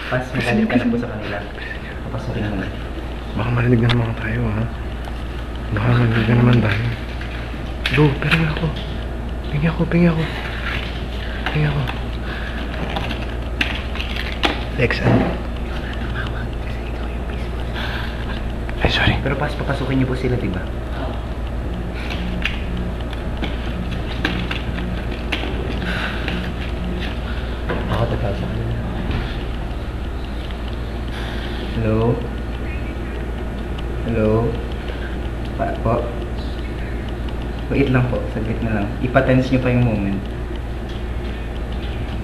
Pas, magalit ka na po sa kanila. Papasukin mo na. Baka marinig na naman tayo, ha? Baka marinig na naman tayo. Do, pero nga ako. Pingi ako. Lexa. Ay, sorry. Pero pas, papasukin niyo po sila, diba? Ako tatawag sa kanila. Hello? Hello? Po? Wait lang po, saglit na lang. Ipatense niyo pa yung moment.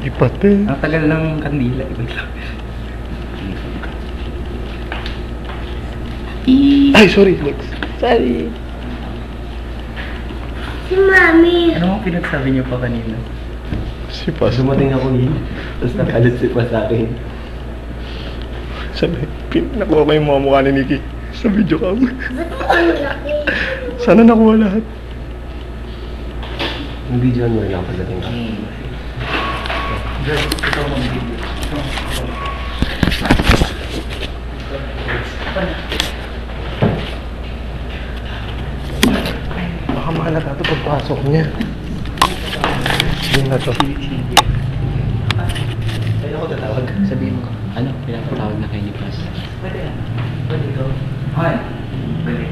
Ipatense? Ang tagal ng kandila, wait lang. Ay, sorry, Lex. Sorry. Si Mami. Ano ang pinagsabi niyo pa kanina? Si Pas. Dumating ako yun. Tapos nakalit si Pas sa akin. Sabi, nakuha ko yung mga mukha ni Nikki sa video cam. Ba't ang laki? Sana nakuha lahat. Yung video mo lang pagdating ka. Ikaw mo video. Baka mahalata ito pagpasok niya. Yun na to. Kaya ako tatawag. Sabihin mo, ano, pinapatawag na kayo ni Pas. Pwede yan. Pwede ko. Han. Pwede.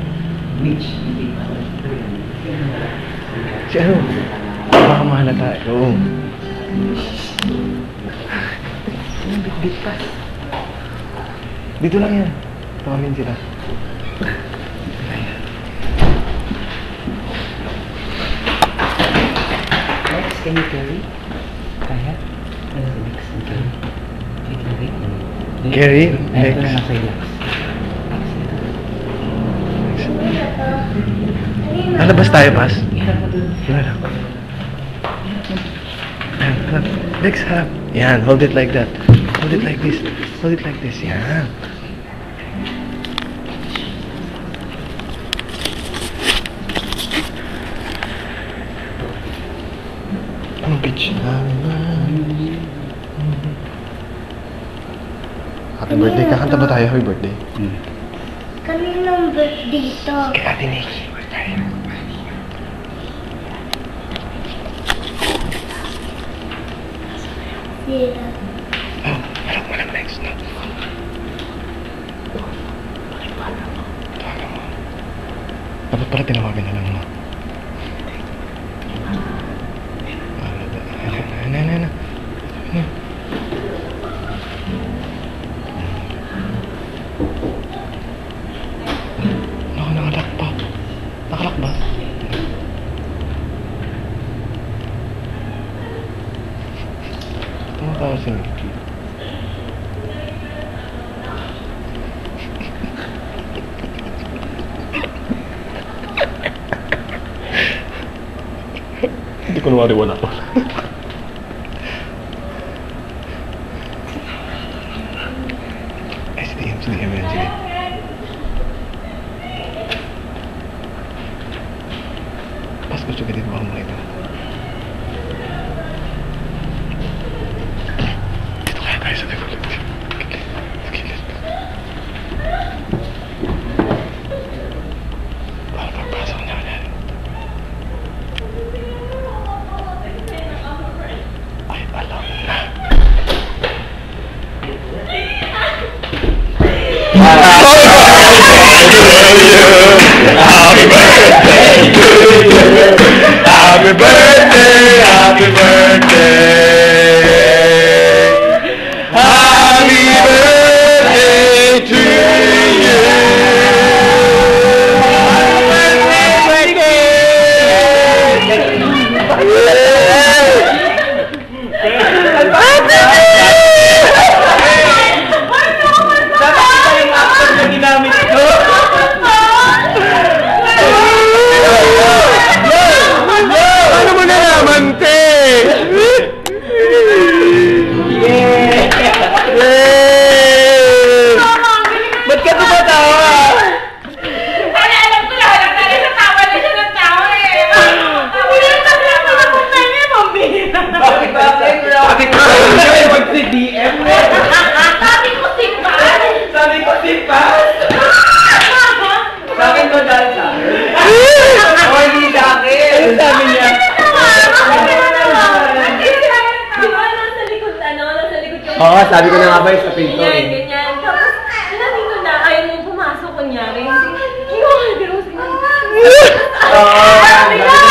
Mitch. Hindi. Si ano? Baka mahalata. Oo. Bit Pas. Dito lang yan. Tawagin sila. Lex, can you carry? Kaya? Lex, okay. Can you carry? Carry? Ay, Lex. ito na nasa iyo, Lex. Lalabas tayo, Pas. Iharap mo dun. Yan. Lex, harap. Yan, hold it like that. Hold it like this. Hold it like this. Yan. Ang beach namin. Happy birthday. Kakanta ba tayo? Happy birthday. Kaninong birthday to? Kay Ate Nikki. Sila. Oh, harap mo lang, Lex. No? Tawagan mo. Dapat pala tinawagan na lang mo. Na. Nakalak pa. Nakalak ba? Tumatawa si Nikki. Hindi ko nawariwala ko. Sige yan, sige. Pas, gusto ka dito ba mo ito? Dito kaya tayo sa likod. Gilid. Para pagpasok niya ulit. Ay, alam na. Happy birthday to you. Happy birthday, happy birthday. Happy birthday to you. Happy Oo, sabi ko na nga ba yung sa pinto Ganyan, eh. ganyan. Tapos, nandito na, ayaw mo pumasok, kunyari. Hindi ko nga, ganun. Oo, Bigla